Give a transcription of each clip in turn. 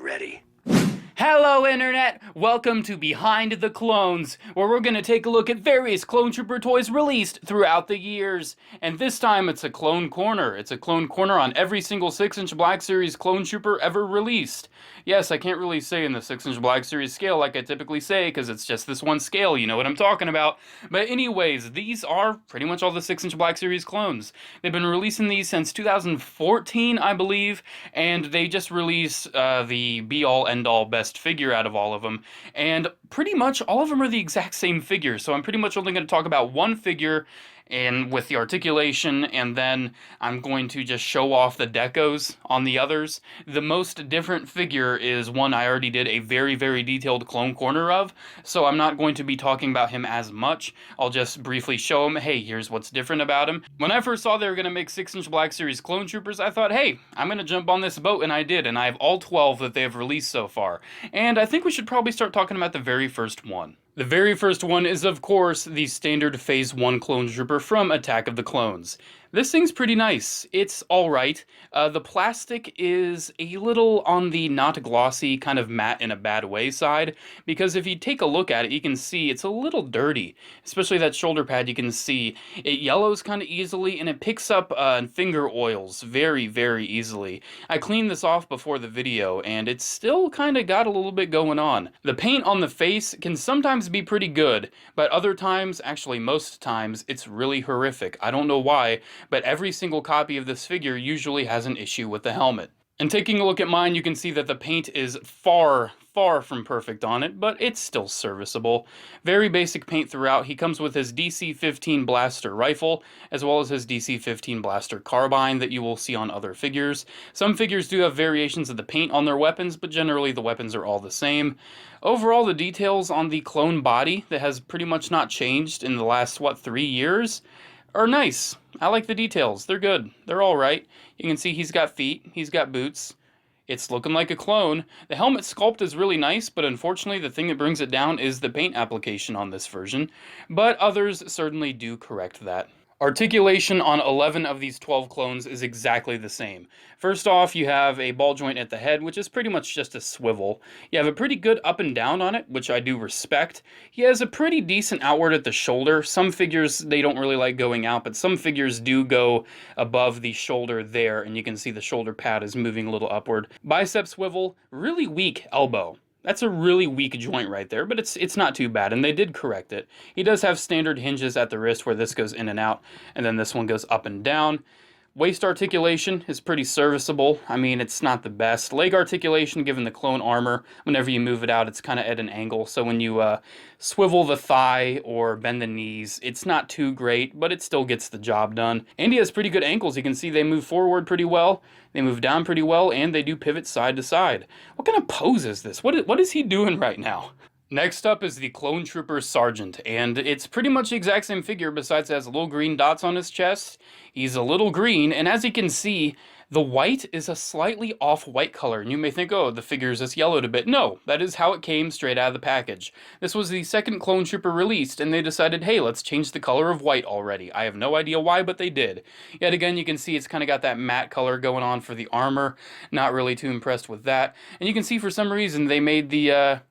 ready. Hello Internet! Welcome to Behind the Clones, where we're going to take a look at various Clone Trooper toys released throughout the years. And this time it's a Clone Corner. It's a Clone Corner on every single 6-inch Black Series Clone Trooper ever released. Yes, I can't really say in the 6-inch Black Series scale like I typically say, because it's just this one scale, you know what I'm talking about. But anyways, these are pretty much all the 6-inch Black Series clones. They've been releasing these since 2014, I believe, and they just released the be-all, end-all best figure out of all of them, and pretty much all of them are the exact same figure, so I'm pretty much only going to talk about one figure and with the articulation, and then I'm going to just show off the decos on the others. The most different figure is one I already did a very, very detailed clone corner of, so I'm not going to be talking about him as much. I'll just briefly show him, hey, here's what's different about him. When I first saw they were going to make 6-inch Black Series Clone Troopers, I thought, hey, I'm going to jump on this boat, and I did, and I have all 12 that they have released so far. And I think we should probably start talking about the very first one. The very first one is, of course, the standard Phase 1 Clone Trooper from Attack of the Clones. This thing's pretty nice. It's alright. The plastic is a little on the not glossy, kind of matte in a bad way side, because if you take a look at it, you can see it's a little dirty. Especially that shoulder pad, you can see it yellows kind of easily, and it picks up finger oils very, very easily. I cleaned this off before the video, and it's still kind of got a little bit going on. The paint on the face can sometimes be pretty good, but other times, actually most times, it's really horrific. I don't know why, but every single copy of this figure usually has an issue with the helmet. And taking a look at mine, you can see that the paint is far from perfect on it, but it's still serviceable. Very basic paint throughout. He comes with his DC-15 blaster rifle, as well as his DC-15 blaster carbine that you will see on other figures. Some figures do have variations of the paint on their weapons, but generally the weapons are all the same. Overall, the details on the clone body that has pretty much not changed in the last, 3 years, are nice. I like the details. They're good. They're alright. You can see he's got feet. He's got boots. It's looking like a clone. The helmet sculpt is really nice, but unfortunately the thing that brings it down is the paint application on this version. But others certainly do correct that. Articulation on 11 of these 12 clones is exactly the same. First off, you have a ball joint at the head, which is pretty much just a swivel. You have a pretty good up and down on it, which I do respect. He has a pretty decent outward at the shoulder. Some figures, they don't really like going out, but some figures do go above the shoulder there, and you can see the shoulder pad is moving a little upward. Bicep swivel, really weak elbow. That's a really weak joint right there, but it's not too bad, and they did correct it. He does have standard hinges at the wrist where this goes in and out, and then this one goes up and down. Waist articulation is pretty serviceable. I mean, it's not the best. Leg articulation, given the clone armor, whenever you move it out, it's kind of at an angle, so when you swivel the thigh or bend the knees, it's not too great, but it still gets the job done. And he has pretty good ankles. You can see they move forward pretty well, they move down pretty well, and they do pivot side to side. What kind of pose is this? What is he doing right now? Next up is the Clone Trooper Sergeant, and it's pretty much the exact same figure, besides it has little green dots on his chest. He's a little green, and as you can see, the white is a slightly off-white color, and you may think, oh, the figure is just yellowed a bit. No, that is how it came straight out of the package. This was the second Clone Trooper released, and they decided, hey, let's change the color of white already. I have no idea why, but they did. Yet again, you can see it's kind of got that matte color going on for the armor. Not really too impressed with that. And you can see for some reason they made the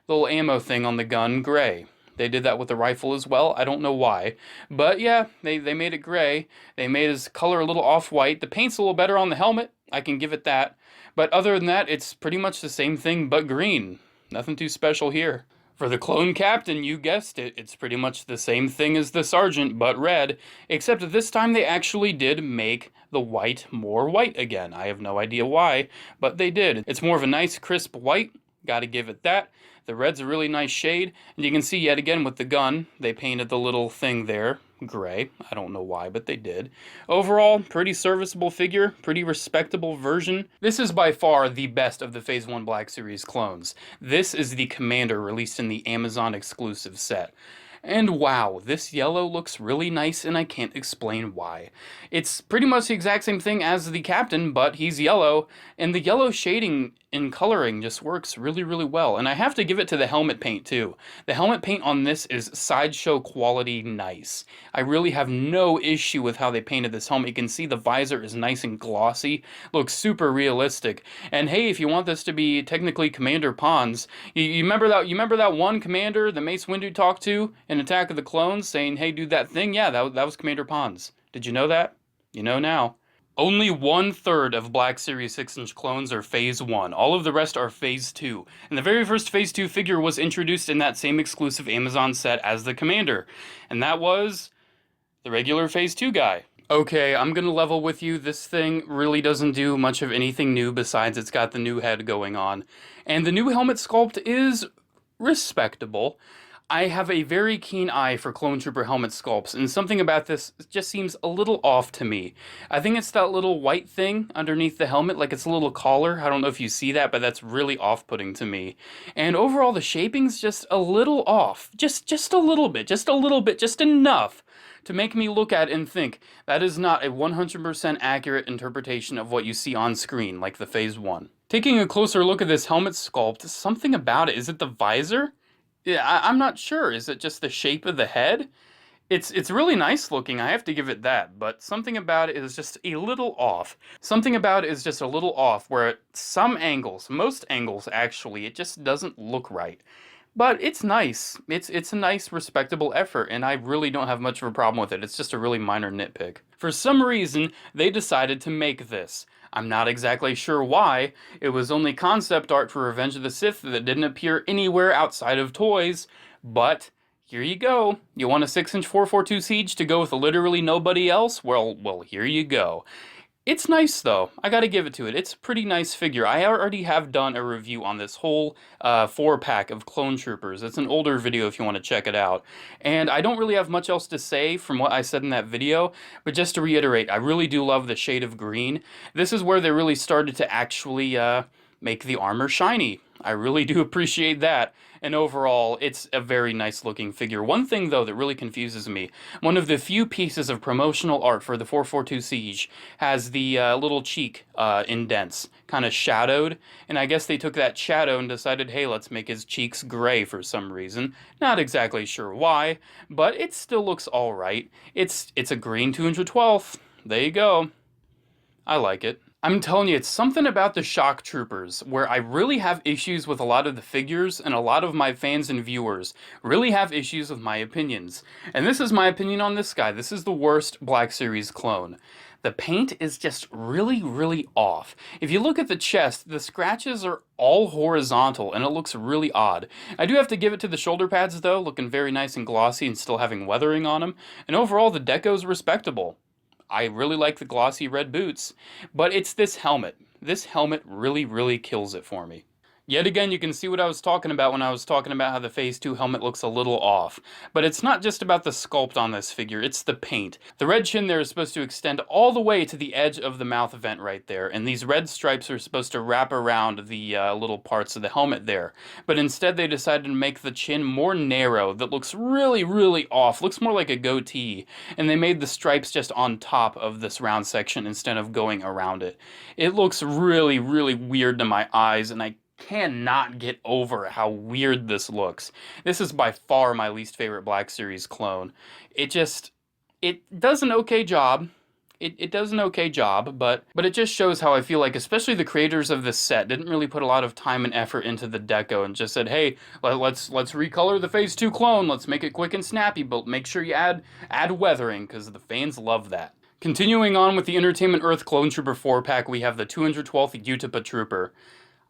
little ammo thing on the gun gray. They did that with the rifle as well. I don't know why. But yeah, they made it gray. They made his color a little off-white. The paint's a little better on the helmet. I can give it that. But other than that, it's pretty much the same thing but green. Nothing too special here. For the Clone Captain, you guessed it, it's pretty much the same thing as the Sergeant, but red, except this time they actually did make the white more white again. I have no idea why, but they did. It's more of a nice crisp white. Gotta give it that. The red's a really nice shade, and you can see yet again with the gun, they painted the little thing there gray. I don't know why, but they did. Overall, pretty serviceable figure, pretty respectable version. This is by far the best of the Phase 1 Black Series clones. This is the Commander released in the Amazon exclusive set. And wow, this yellow looks really nice and I can't explain why. It's pretty much the exact same thing as the captain, but he's yellow, and the yellow shading and coloring just works really, really well. And I have to give it to the helmet paint too. The helmet paint on this is sideshow quality nice. I really have no issue with how they painted this helmet. You can see the visor is nice and glossy, looks super realistic. And hey, if you want this to be technically Commander Pons, you remember that one commander that Mace Windu talked to in Attack of the Clones saying, hey, do that thing? Yeah, that was Commander Pons. Did you know that? You know now. Only 1/3 of Black Series 6-inch clones are Phase 1. All of the rest are Phase 2. And the very first Phase 2 figure was introduced in that same exclusive Amazon set as the Commander. And that was the regular Phase 2 guy. Okay, I'm gonna level with you. This thing really doesn't do much of anything new besides it's got the new head going on. And the new helmet sculpt is respectable. I have a very keen eye for Clone Trooper helmet sculpts, and something about this just seems a little off to me. I think it's that little white thing underneath the helmet, like it's a little collar. I don't know if you see that, but that's really off-putting to me. And overall, the shaping's just a little off. Just a little bit, just enough to make me look at it and think, that is not a 100% accurate interpretation of what you see on screen, like the Phase 1. Taking a closer look at this helmet sculpt, something about it, is it the visor? Yeah, I'm not sure. Is it just the shape of the head? It's really nice looking, I have to give it that, but something about it is just a little off. Something about it is just a little off, where at some angles, most angles actually, it just doesn't look right. But it's nice. It's a nice, respectable effort, and I really don't have much of a problem with it. It's just a really minor nitpick. For some reason, they decided to make this. I'm not exactly sure why. It was only concept art for Revenge of the Sith that didn't appear anywhere outside of toys, but here you go. You want a 6-inch 442 Siege to go with literally nobody else? Well, here you go. It's nice, though. I gotta give it to it. It's a pretty nice figure. I already have done a review on this whole 4-pack of Clone Troopers. It's an older video if you want to check it out. And I don't really have much else to say from what I said in that video, but just to reiterate, I really do love the shade of green. This is where they really started to actually make the armor shiny. I really do appreciate that. And overall, it's a very nice looking figure. One thing, though, that really confuses me, one of the few pieces of promotional art for the 442 Siege has the little cheek indents kind of shadowed, and I guess they took that shadow and decided, hey, let's make his cheeks gray for some reason. Not exactly sure why, but it still looks alright. It's a green 212th. There you go. I like it. I'm telling you, it's something about the Shock Troopers where I really have issues with a lot of the figures, and a lot of my fans and viewers really have issues with my opinions. And this is my opinion on this guy. This is the worst Black Series clone. The paint is just really, really off. If you look at the chest, the scratches are all horizontal, and it looks really odd. I do have to give it to the shoulder pads, though, looking very nice and glossy and still having weathering on them. And overall, the deco's respectable. I really like the glossy red boots, but it's this helmet. This helmet really, really kills it for me. Yet again, you can see what I was talking about when I was talking about how the Phase 2 helmet looks a little off. But it's not just about the sculpt on this figure, it's the paint. The red chin there is supposed to extend all the way to the edge of the mouth vent right there, and these red stripes are supposed to wrap around the little parts of the helmet there. But instead they decided to make the chin more narrow, that looks really, really off, looks more like a goatee, and they made the stripes just on top of this round section instead of going around it. It looks really, really weird to my eyes, and I cannot get over how weird this looks. This is by far my least favorite Black Series clone. It does an okay job. It does an okay job, but it just shows how I feel like, especially the creators of this set, didn't really put a lot of time and effort into the deco and just said, hey, let's recolor the Phase 2 clone, let's make it quick and snappy, but make sure you add weathering, because the fans love that. Continuing on with the Entertainment Earth Clone Trooper 4-pack, we have the 212th Utapa Trooper.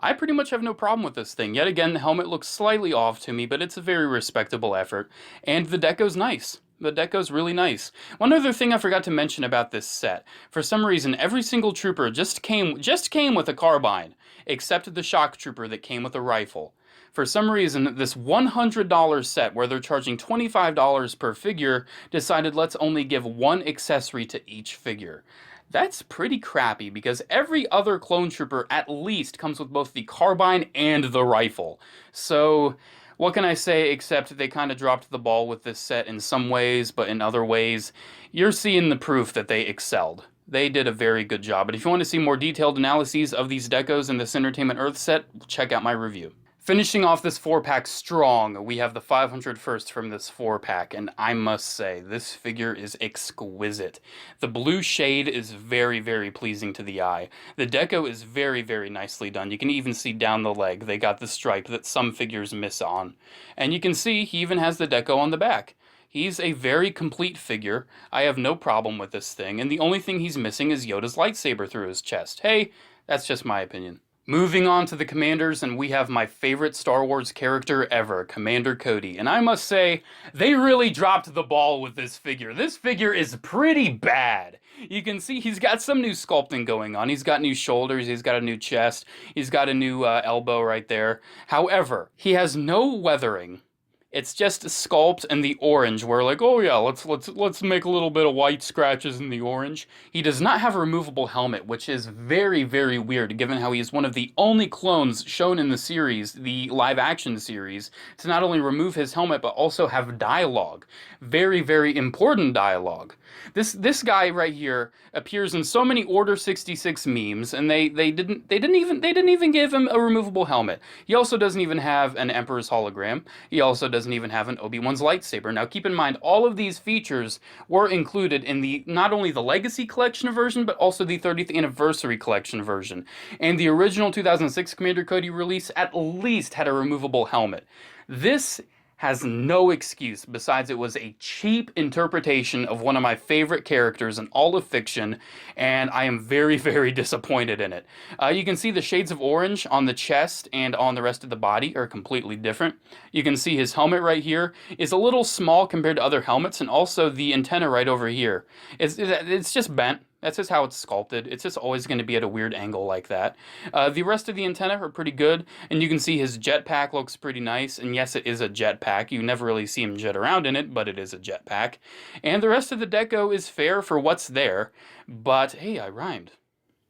I pretty much have no problem with this thing. Yet again, the helmet looks slightly off to me, but it's a very respectable effort. And the deco's nice. The deco's really nice. One other thing I forgot to mention about this set. For some reason, every single trooper just came with a carbine, except the Shock Trooper that came with a rifle. For some reason, this $100 set, where they're charging $25 per figure, decided let's only give one accessory to each figure. That's pretty crappy, because every other clone trooper at least comes with both the carbine and the rifle. So What can I say except they kind of dropped the ball with this set in some ways, but in other ways, you're seeing the proof that they excelled. They did a very good job. But if you want to see more detailed analyses of these decos in this Entertainment Earth set, check out my review. Finishing off this 4-pack strong, we have the 501st from this 4-pack, and I must say, this figure is exquisite. The blue shade is very, very pleasing to the eye. The deco is very, very nicely done. You can even see down the leg, they got the stripe that some figures miss on. And you can see he even has the deco on the back. He's a very complete figure. I have no problem with this thing, and the only thing he's missing is Yoda's lightsaber through his chest. Hey, that's just my opinion. Moving on to the Commanders, and we have my favorite Star Wars character ever, Commander Cody. And I must say, they really dropped the ball with this figure. This figure is pretty bad. You can see he's got some new sculpting going on. He's got new shoulders, he's got a new chest, he's got a new elbow right there. However, he has no weathering. It's just a sculpt and the orange, where like, oh yeah, let's make a little bit of white scratches in the orange. He does not have a removable helmet, which is very, very weird, given how he is one of the only clones shown in the series, the live-action series, to not only remove his helmet, but also have dialogue. Very, very important dialogue. This guy right here appears in so many Order 66 memes, and they didn't even give him a removable helmet. He also doesn't even have an Emperor's hologram. He also doesn't even have an Obi-Wan's lightsaber. Now keep in mind, all of these features were included in the not only the Legacy Collection version, but also the 30th Anniversary Collection version. And the original 2006 Commander Cody release at least had a removable helmet. This has no excuse, besides it was a cheap interpretation of one of my favorite characters in all of fiction, and I am very, very disappointed in it. You can see the shades of orange on the chest and on the rest of the body are completely different. You can see his helmet right here is a little small compared to other helmets, and also the antenna right over here. It's just bent. That's just how it's sculpted. It's just always going to be at a weird angle like that. The rest of the antenna are pretty good, and you can see his jetpack looks pretty nice, and yes, it is a jetpack. You never really see him jet around in it, but it is a jetpack. And the rest of the deco is fair for what's there, but hey, I rhymed.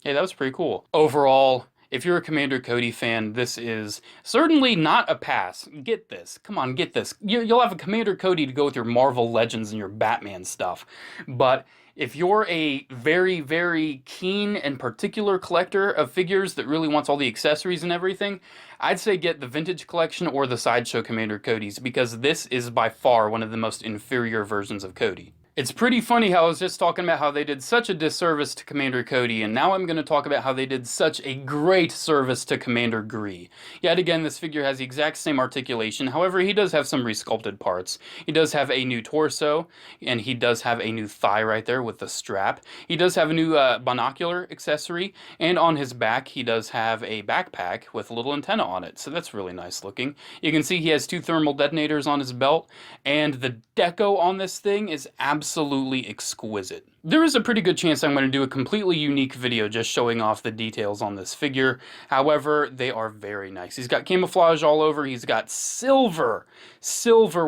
Hey, that was pretty cool. Overall, if you're a Commander Cody fan, this is certainly not a pass. Get this. Come on, get this. You'll have a Commander Cody to go with your Marvel Legends and your Batman stuff, but if you're a very, very keen and particular collector of figures that really wants all the accessories and everything, I'd say get the Vintage Collection or the Sideshow Commander Codys, because this is by far one of the most inferior versions of Cody. It's pretty funny how I was just talking about how they did such a disservice to Commander Cody, and now I'm going to talk about how they did such a great service to Commander Gree. Yet again, this figure has the exact same articulation, however, he does have some resculpted parts. He does have a new torso, and he does have a new thigh right there with the strap. He does have a new binocular accessory, and on his back, he does have a backpack with a little antenna on it, so that's really nice looking. You can see he has 2 thermal detonators on his belt, and the deco on this thing is absolutely exquisite. There is a pretty good chance I'm going to do a completely unique video just showing off the details on this figure. However, they are very nice. He's got camouflage all over. He's got silver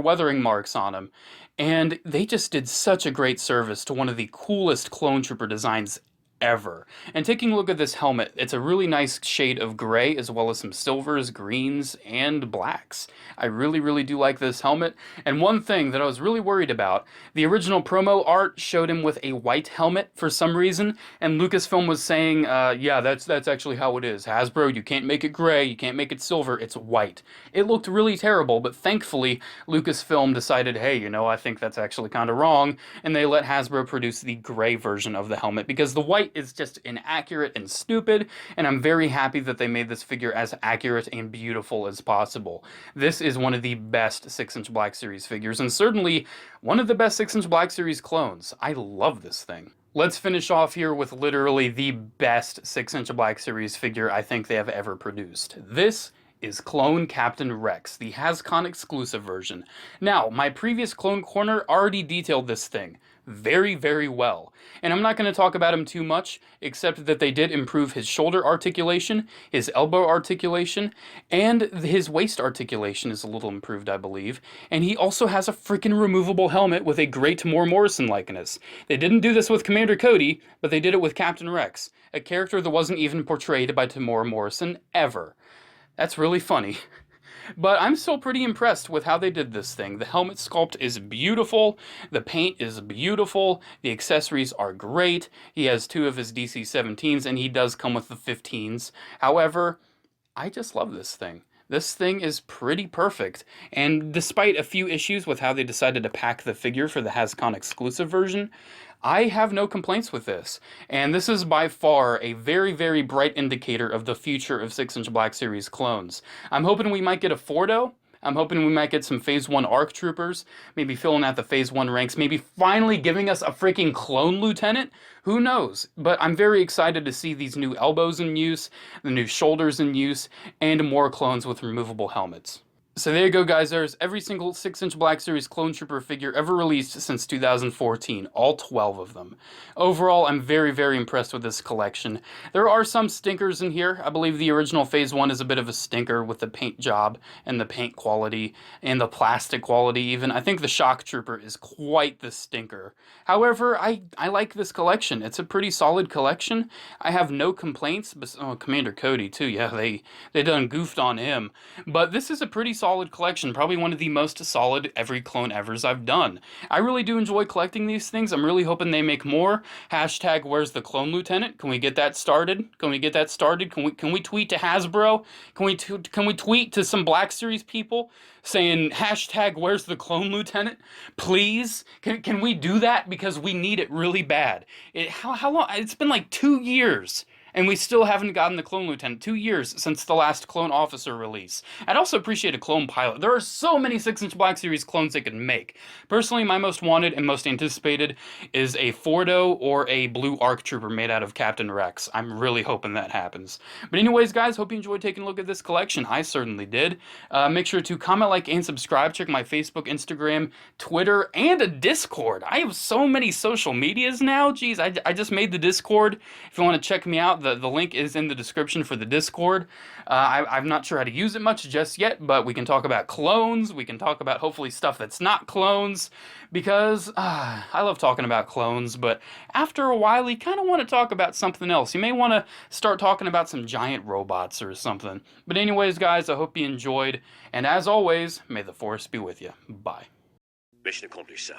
weathering marks on him. And they just did such a great service to one of the coolest Clone Trooper designs ever. And taking a look at this helmet, it's a really nice shade of gray, as well as some silvers, greens, and blacks. I really, really do like this helmet. And one thing that I was really worried about, the original promo art showed him with a white helmet for some reason, and Lucasfilm was saying, yeah, that's actually how it is. Hasbro, you can't make it gray, you can't make it silver, it's white. It looked really terrible, but thankfully, Lucasfilm decided, hey, you know, I think that's actually kind of wrong, and they let Hasbro produce the gray version of the helmet, because the white is just inaccurate and stupid, and I'm very happy that they made this figure as accurate and beautiful as possible. This is one of the best 6-inch Black Series figures, and certainly one of the best 6-inch Black Series clones. I love this thing. Let's finish off here with literally the best 6-inch Black Series figure I think they have ever produced. This is Clone Captain Rex, the HasCon exclusive version. Now, my previous Clone Corner already detailed this thing very, very well. And I'm not going to talk about him too much, except that they did improve his shoulder articulation, his elbow articulation, and his waist articulation is a little improved, I believe. And he also has a freaking removable helmet with a great Tamora Morrison likeness. They didn't do this with Commander Cody, but they did it with Captain Rex, a character that wasn't even portrayed by Tamora Morrison ever. That's really funny. But I'm still pretty impressed with how they did this thing. The helmet sculpt is beautiful, the paint is beautiful, the accessories are great. He has 2 of his DC-17s, and he does come with the 15s. However, I just love this thing. This thing is pretty perfect, and despite a few issues with how they decided to pack the figure for the HasCon exclusive version, I have no complaints with this. And this is by far a very, very bright indicator of the future of 6-inch Black Series clones. I'm hoping we might get a Fordo. I'm hoping we might get some Phase 1 ARC Troopers, maybe filling out the Phase 1 ranks, maybe finally giving us a freaking clone lieutenant. Who knows? But I'm very excited to see these new elbows in use, the new shoulders in use, and more clones with removable helmets. So there you go, guys. There's every single 6-inch Black Series Clone Trooper figure ever released since 2014, all 12 of them. Overall, I'm very, very impressed with this collection. There are some stinkers in here. I believe the original Phase 1 is a bit of a stinker with the paint job and the paint quality and the plastic quality even. I think the Shock Trooper is quite the stinker. However, I like this collection. It's a pretty solid collection. I have no complaints. Oh, Commander Cody, too. Yeah, they done goofed on him. But this is a pretty solid collection, probably one of the most solid every clone evers I've done. I really do enjoy collecting these things. I'm really hoping they make more. Hashtag where's the clone lieutenant? Can we get that started? Can we get that started? Can we tweet to Hasbro? Can we tweet to some Black Series people saying hashtag where's the clone lieutenant? Please? Can we do that? Because we need it really bad. How long? It's been like 2 years. And we still haven't gotten the Clone Lieutenant. 2 years since the last Clone Officer release. I'd also appreciate a Clone Pilot. There are so many 6-inch Black Series clones they could make. Personally, my most wanted and most anticipated is a Fordo or a Blue ARC Trooper made out of Captain Rex. I'm really hoping that happens. But anyways, guys, hope you enjoyed taking a look at this collection. I certainly did. Make sure to comment, like, and subscribe. Check my Facebook, Instagram, Twitter, and a Discord. I have so many social medias now. Jeez, I just made the Discord. If you want to check me out, the link is in the description for the Discord. I'm not sure how to use it much just yet, but we can talk about clones. We can talk about hopefully stuff that's not clones, because I love talking about clones, but after a while you kind of want to talk about something else. You may want to start talking about some giant robots or something. But anyways, guys, I hope you enjoyed, and as always, may the Force be with you. Bye. Mission accomplished, sir.